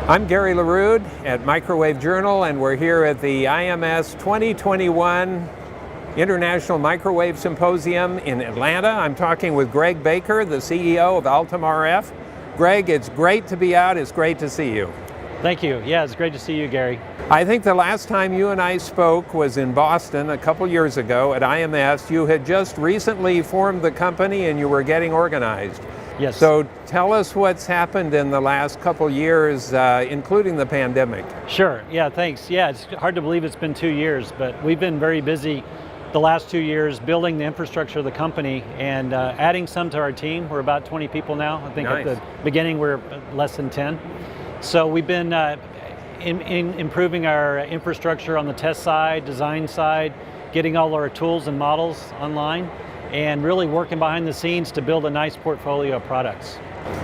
I'm Gary Lerude at Microwave Journal, and we're here at the IMS 2021 International Microwave Symposium in Atlanta. I'm talking with Greg Baker, the CEO of Altum RF. Greg, it's great to be out. It's great to see you. Thank you. Yeah, it's great to see you, Gary. I think the last time you and I spoke was in Boston a couple years ago at IMS. You had just recently formed the company and you were getting organized. Yes. So tell us what's happened in the last couple years, including the pandemic. Sure. Yeah, thanks. Yeah, it's hard to believe it's been 2 years, but we've been very busy the last 2 years building the infrastructure of the company and adding some to our team. We're about 20 people now. I think Nice. At the beginning we're less than 10. So we've been improving our infrastructure on the test side, design side, getting all our tools and models online, and really working behind the scenes to build a nice portfolio of products.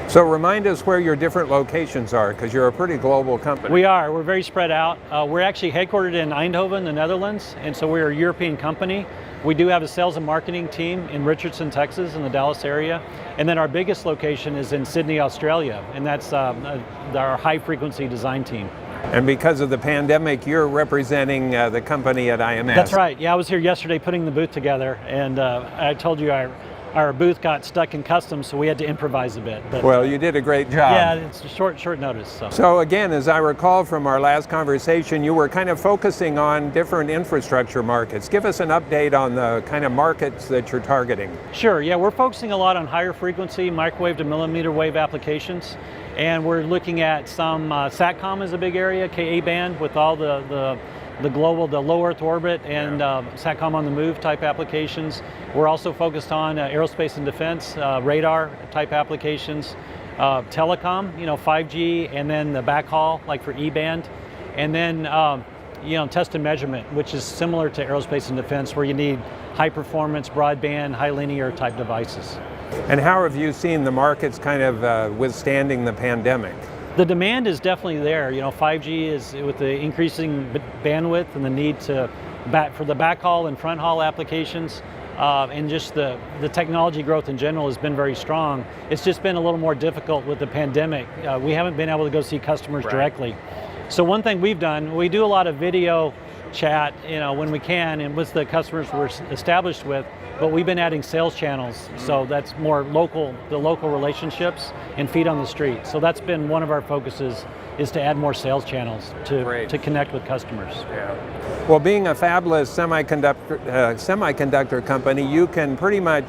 So remind us where your different locations are, because you're a pretty global company. We are. We're very spread out. We're actually headquartered in Eindhoven, the Netherlands, and so we're a European company. We do have a sales and marketing team in Richardson, Texas, in the Dallas area, and then our biggest location is in Sydney, Australia, and that's our high-frequency design team. And because of the pandemic, you're representing the company at IMS. That's right. Yeah, I was here yesterday putting the booth together, and I told you our booth got stuck in customs, so we had to improvise a bit. But, well, you did a great job. Yeah, it's a short notice. So again, as I recall from our last conversation, you were kind of focusing on different infrastructure markets. Give us an update on the kind of markets that you're targeting. Sure. Yeah, we're focusing a lot on higher frequency microwave to millimeter wave applications. And we're looking at some SATCOM is a big area, Ka band with all the global, the low Earth orbit and SATCOM on the move type applications. We're also focused on aerospace and defense, radar type applications, telecom, 5G, and then the backhaul like for E-band. And then, test and measurement, which is similar to aerospace and defense where you need high performance, broadband, high linear type devices. And how have you seen the markets kind of withstanding the pandemic? The demand is definitely there. 5G is with the increasing bandwidth and the need for the backhaul and front haul applications, and just the technology growth in general has been very strong. It's just been a little more difficult with the pandemic. We haven't been able to go see customers directly. So one thing we've done, we do a lot of video chat, when we can, and with the customers we're established with, but we've been adding sales channels, so that's more local, the local relationships and feet on the street. So that's been one of our focuses, is to add more sales channels to connect with customers. Yeah. Well, being a fabless semiconductor company, you can pretty much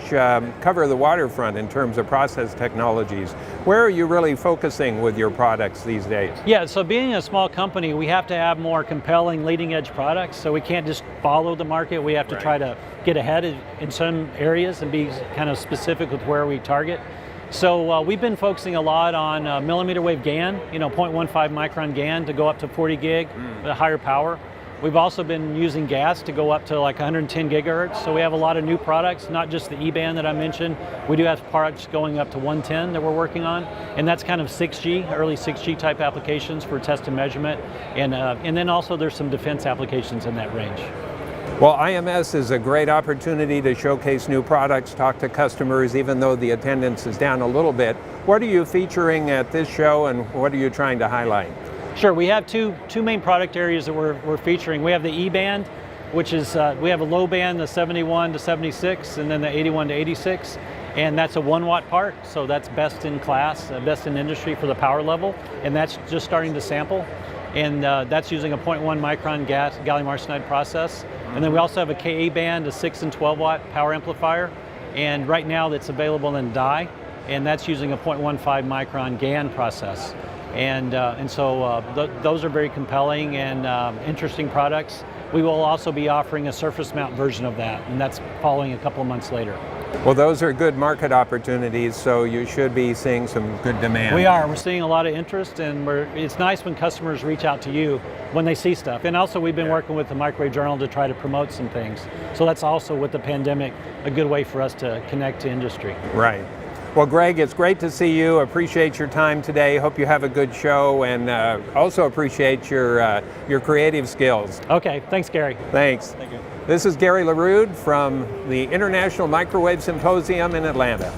cover the waterfront in terms of process technologies. Where are you really focusing with your products these days? Yeah, so being a small company, we have to have more compelling leading edge products, so we can't just follow the market. We have to try to get ahead in some areas and be kind of specific with where we target. So we've been focusing a lot on millimeter wave GaN, 0.15 micron GaN to go up to 40 gig, the higher power. We've also been using gas to go up to like 110 gigahertz. So we have a lot of new products, not just the E-band that I mentioned. We do have products going up to 110 that we're working on, and that's kind of 6G, early 6G type applications for test and measurement. And then also there's some defense applications in that range. Well, IMS is a great opportunity to showcase new products, talk to customers, even though the attendance is down a little bit. What are you featuring at this show, and what are you trying to highlight? Sure, we have two main product areas that we're featuring. We have the E-band, which is, we have a low band, the 71 to 76, and then the 81 to 86. And that's a 1 watt part, so that's best in class, best in industry for the power level, and that's just starting to sample. And that's using a 0.1 micron gallium arsenide process. And then we also have a Ka band, a 6 and 12 watt power amplifier. And right now that's available in die, and that's using a 0.15 micron GaN process. And so those are very compelling and interesting products. We will also be offering a surface mount version of that, and that's following a couple of months later. Well, those are good market opportunities, so you should be seeing some good demand. We are. We're seeing a lot of interest, and it's nice when customers reach out to you when they see stuff. And also we've been working with the Microwave Journal to try to promote some things. So that's also, with the pandemic, a good way for us to connect to industry. Right. Well, Greg, it's great to see you. Appreciate your time today. Hope you have a good show, and also appreciate your creative skills. Okay, thanks, Gary. Thanks. Thank you. This is Gary Lerude from the International Microwave Symposium in Atlanta.